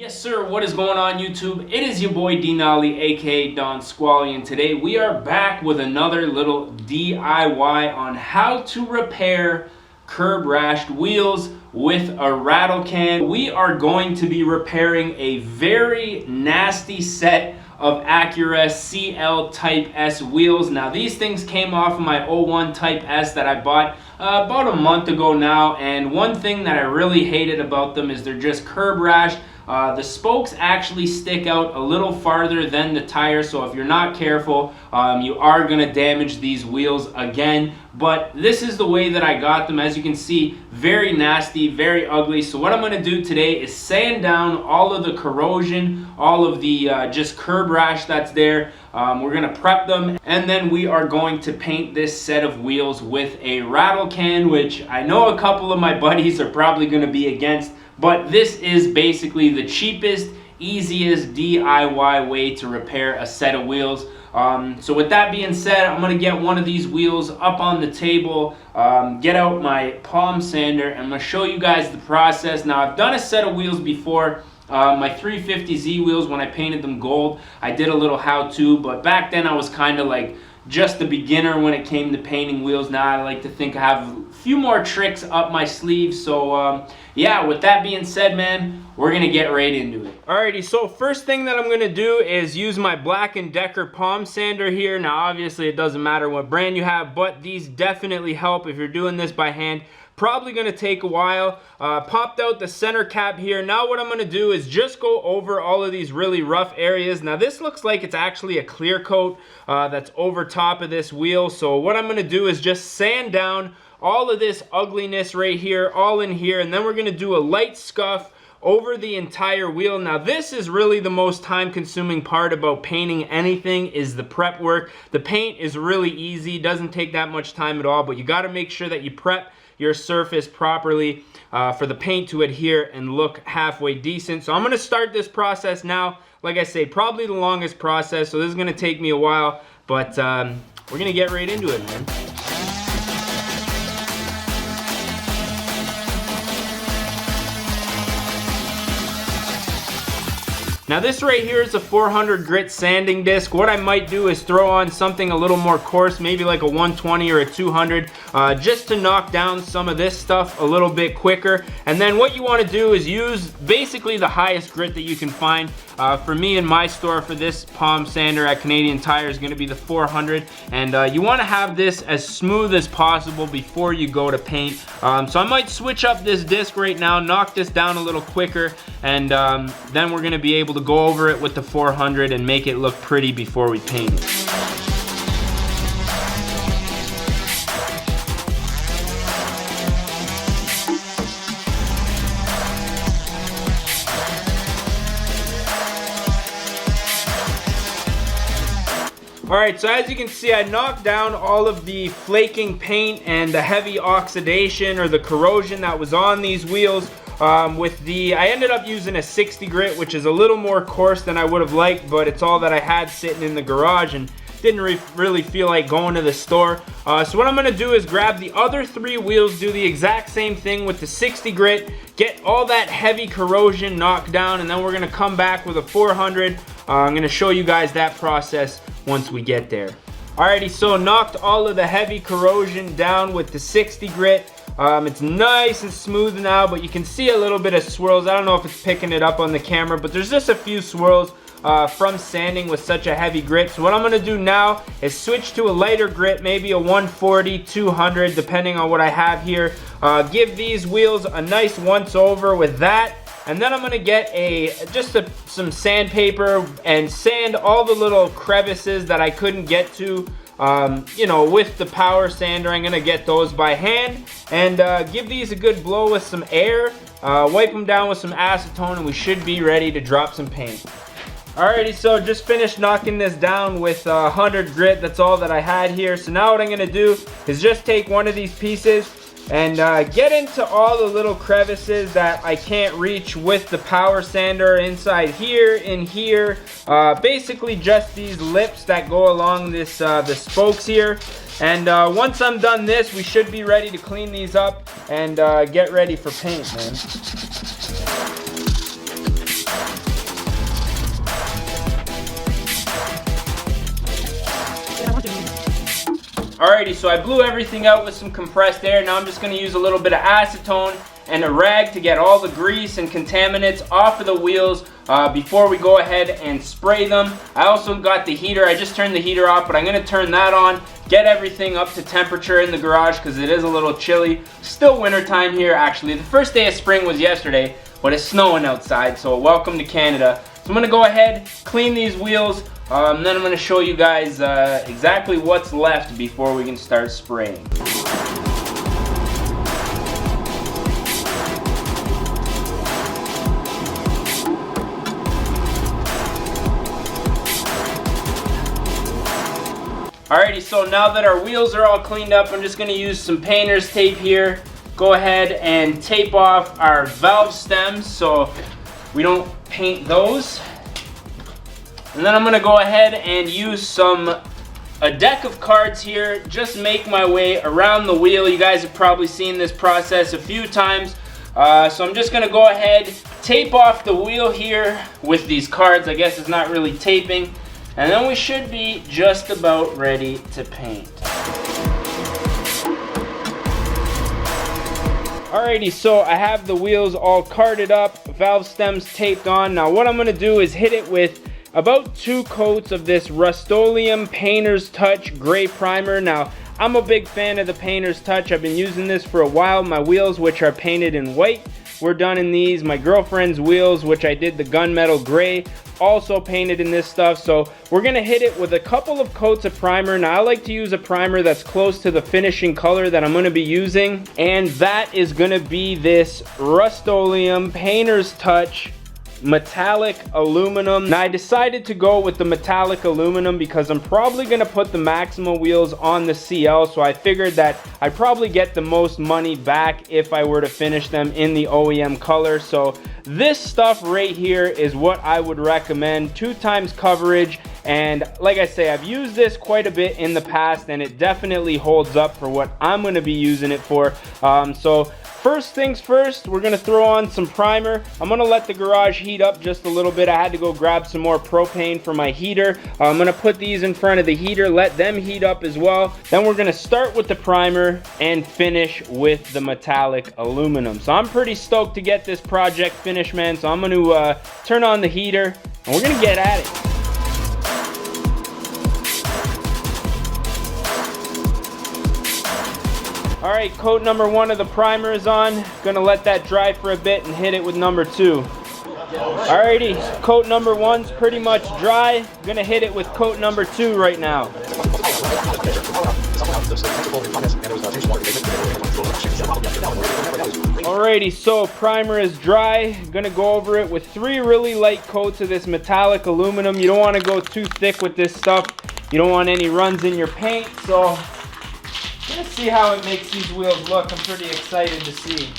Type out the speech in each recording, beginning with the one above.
Yes sir, what is going on YouTube? It is your boy D-Nolly, aka Don Squally, and today we are back with another little DIY on how to repair curb rashed wheels with a rattle can. We are going to be repairing a very nasty set of Acura CL Type S wheels. Now these things came off of my 01 Type S that I bought about a month ago now, and one thing that I really hated about them is they're just curb rashed. The spokes actually stick out a little farther than the tire, so if you're not careful, you are going to damage these wheels again. But this is the way that I got them. As you can see, very nasty, very ugly. So what I'm going to do today is sand down all of the corrosion, all of the just curb rash that's there. We're going to prep them, and then we are going to paint this set of wheels with a rattle can, which I know a couple of my buddies are probably going to be against. But this is basically the cheapest, easiest DIY way to repair a set of wheels. So with that being said, I'm going to get one of these wheels up on the table, get out my palm sander, and I'm going to show you guys the process. Now, I've done a set of wheels before. My 350Z wheels, when I painted them gold, I did a little how-to, but back then I was kind of like just a beginner when it came to painting wheels. Now I like to think I have a few more tricks up my sleeve. So yeah, with that being said, man, we're gonna get right into it. Alrighty, so first thing that I'm gonna do is use my Black & Decker palm sander here. Now obviously it doesn't matter what brand you have, but these definitely help if you're doing this by hand. Probably going to take a while. Popped out the center cap here. Now what I'm going to do is just go over all of these really rough areas. Now this looks like it's actually a clear coat that's over top of this wheel. So what I'm going to do is just sand down all of this ugliness right here, all in here. And then we're going to do a light scuff over the entire wheel. Now this is really the most time consuming part about painting anything, is the prep work. The paint is really easy, doesn't take that much time at all, but you got to make sure that you prep your surface properly for the paint to adhere and look halfway decent. So I'm going to start this process now. Like I say, probably the longest process, so this is going to take me a while, but we're going to get right into it, man. Now this right here is a 400 grit sanding disc. What I might do is throw on something a little more coarse, maybe like a 120 or a 200, just to knock down some of this stuff a little bit quicker. And then what you want to do is use basically the highest grit that you can find. For me in my store for this palm sander at Canadian Tire is going to be the 400, and you want to have this as smooth as possible before you go to paint. So I might switch up this disc right now, knock this down a little quicker, and then we're going to be able to go over it with the 400 and make it look pretty before we paint it. Alright, so as you can see, I knocked down all of the flaking paint and the heavy oxidation or the corrosion that was on these wheels. I ended up using a 60 grit, which is a little more coarse than I would have liked, but it's all that I had sitting in the garage and didn't really feel like going to the store. So what I'm going to do is grab the other 3 wheels, do the exact same thing with the 60 grit, get all that heavy corrosion knocked down, and then we're going to come back with a 400. I'm going to show you guys that process once we get there. Alrighty, so knocked all of the heavy corrosion down with the 60 grit. It's nice and smooth now, but you can see a little bit of swirls. I don't know if it's picking it up on the camera, but there's just a few swirls from sanding with such a heavy grit. So what I'm going to do now is switch to a lighter grit, maybe a 140, 200, depending on what I have here. Give these wheels a nice once over with that. And then I'm going to get some sandpaper and sand all the little crevices that I couldn't get to, you know, with the power sander. I'm going to get those by hand and give these a good blow with some air, wipe them down with some acetone, and we should be ready to drop some paint. Alrighty, so just finished knocking this down with 100 grit. That's all that I had here. So now what I'm going to do is just take one of these pieces and get into all the little crevices that I can't reach with the power sander, inside here, in here, basically just these lips that go along this the spokes here. And once I'm done this, we should be ready to clean these up and get ready for paint, man. Alrighty, so I blew everything out with some compressed air. Now I'm just going to use a little bit of acetone and a rag to get all the grease and contaminants off of the wheels before we go ahead and spray them. I also got the heater. I just turned the heater off, but I'm going to turn that on, get everything up to temperature in the garage because it is a little chilly. Still winter time here, actually. The first day of spring was yesterday, but it's snowing outside, so welcome to Canada. So I'm going to go ahead, clean these wheels, then I'm going to show you guys exactly what's left before we can start spraying. Alrighty, so now that our wheels are all cleaned up, I'm just going to use some painter's tape here. Go ahead and tape off our valve stems so we don't paint those. And then I'm going to go ahead and use a deck of cards here. Just make my way around the wheel. You guys have probably seen this process a few times. So I'm just going to go ahead, tape off the wheel here with these cards. I guess it's not really taping. And then we should be just about ready to paint. Alrighty, so I have the wheels all carded up, valve stems taped on. Now what I'm going to do is hit it with about 2 coats of this Rust-Oleum Painter's Touch Gray Primer. Now I'm a big fan of the Painter's Touch. I've been using this for a while. My wheels, which are painted in white, were done in these. My girlfriend's wheels, which I did the gunmetal gray, also painted in this stuff. So we're gonna hit it with a couple of coats of primer. Now I like to use a primer that's close to the finishing color that I'm gonna be using, and that is gonna be this Rust-Oleum Painter's Touch metallic aluminum. Now I decided to go with the metallic aluminum because I'm probably going to put the Maxima wheels on the CL, so I figured that I'd probably get the most money back if I were to finish them in the OEM color. So this stuff right here is what I would recommend. 2 times coverage, and like I say, I've used this quite a bit in the past and it definitely holds up for what I'm going to be using it for. So first things first, we're gonna throw on some primer. I'm gonna let the garage heat up just a little bit. I had to go grab some more propane for my heater. I'm gonna put these in front of the heater, let them heat up as well. Then we're gonna start with the primer and finish with the metallic aluminum. So I'm pretty stoked to get this project finished, man. So I'm gonna turn on the heater and we're gonna get at it. Alright, coat number 1 of the primer is on. Gonna let that dry for a bit and hit it with number 2. Alrighty, coat number 1's pretty much dry. Gonna hit it with coat number 2 right now. Alrighty, so primer is dry. Gonna go over it with 3 really light coats of this metallic aluminum. You don't want to go too thick with this stuff. You don't want any runs in your paint, so let's see how it makes these wheels look. I'm pretty excited to see.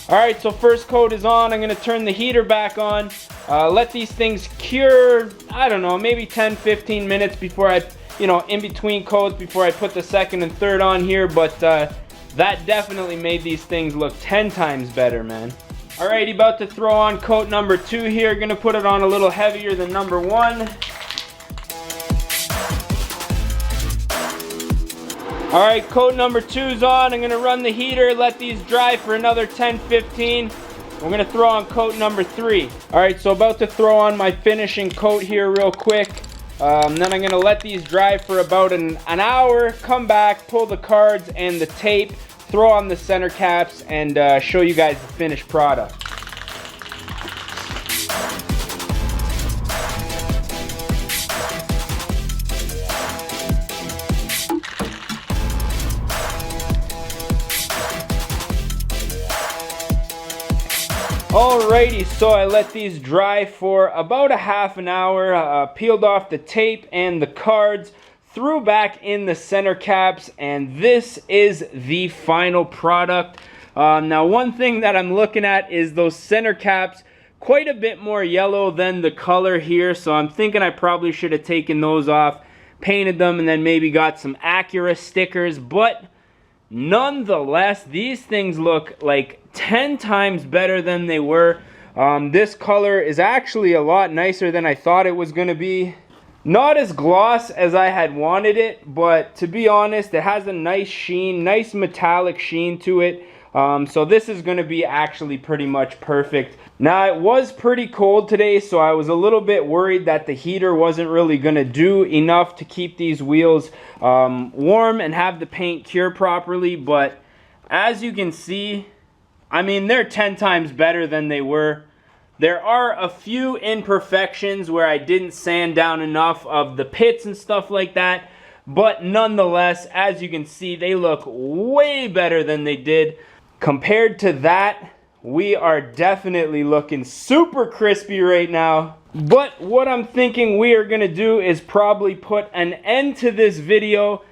Alright, so first coat is on. I'm going to turn the heater back on. Let these things cure, I don't know, maybe 10-15 minutes before I, in between coats before I put the second and third on here, but that definitely made these things look 10 times better, man. Alrighty, about to throw on coat number 2 here. Gonna put it on a little heavier than number 1. Alright, coat number 2's on. I'm gonna run the heater, let these dry for another 10-15. We're gonna throw on coat number 3. Alright, so about to throw on my finishing coat here real quick. Then I'm gonna let these dry for about an hour, come back, pull the cards and the tape, throw on the center caps, and show you guys the finished product. Alrighty, so I let these dry for about a half an hour, peeled off the tape and the cards, threw back in the center caps, and this is the final product. Now one thing that I'm looking at is those center caps, quite a bit more yellow than the color here, so I'm thinking I probably should have taken those off. painted them and then maybe got some Acura stickers, but nonetheless, these things look like 10 times better than they were. This color is actually a lot nicer than I thought it was going to be. Not as gloss as I had wanted it, but to be honest, it has a nice sheen, nice metallic sheen to it. So this is going to be actually pretty much perfect. Now, it was pretty cold today, so I was a little bit worried that the heater wasn't really going to do enough to keep these wheels warm and have the paint cure properly. But as you can see, I mean, they're 10 times better than they were. There are a few imperfections where I didn't sand down enough of the pits and stuff like that. But nonetheless, as you can see, they look way better than they did. Compared to that, we are definitely looking super crispy right now. But what I'm thinking we are going to do is probably put an end to this video.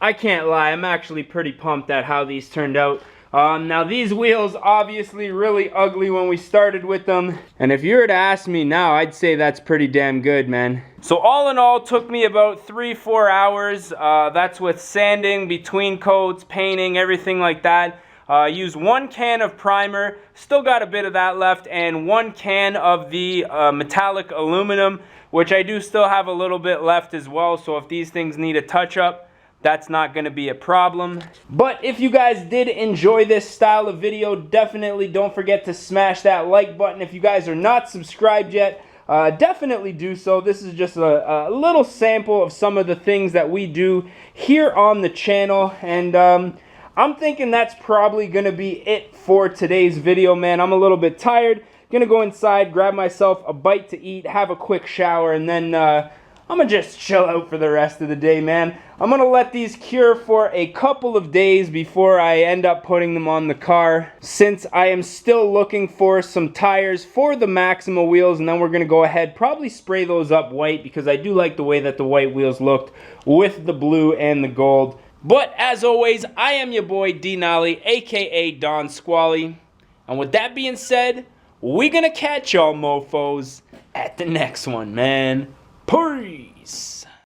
I can't lie, I'm actually pretty pumped at how these turned out. Now these wheels obviously really ugly when we started with them, and if you were to ask me now, I'd say that's pretty damn good, man. So all in all, took me about 3-4 hours. That's with sanding, between coats, painting, everything like that. Used 1 can of primer, still got a bit of that left, and 1 can of the metallic aluminum, which I do still have a little bit left as well. So if these things need a touch up, that's not going to be a problem. But if you guys did enjoy this style of video, definitely don't forget to smash that like button. If you guys are not subscribed yet, definitely do so. This is just a little sample of some of the things that we do here on the channel. And I'm thinking that's probably going to be it for today's video, man. I'm a little bit tired. Gonna go inside, grab myself a bite to eat, have a quick shower, and then I'm gonna just chill out for the rest of the day, man. I'm gonna let these cure for a couple of days before I end up putting them on the car, since I am still looking for some tires for the Maxima wheels, and then we're gonna go ahead, probably spray those up white, because I do like the way that the white wheels looked with the blue and the gold. But as always, I am your boy Dnolly, aka Don Squally. And with that being said, we're gonna catch y'all mofos at the next one, man. Peace.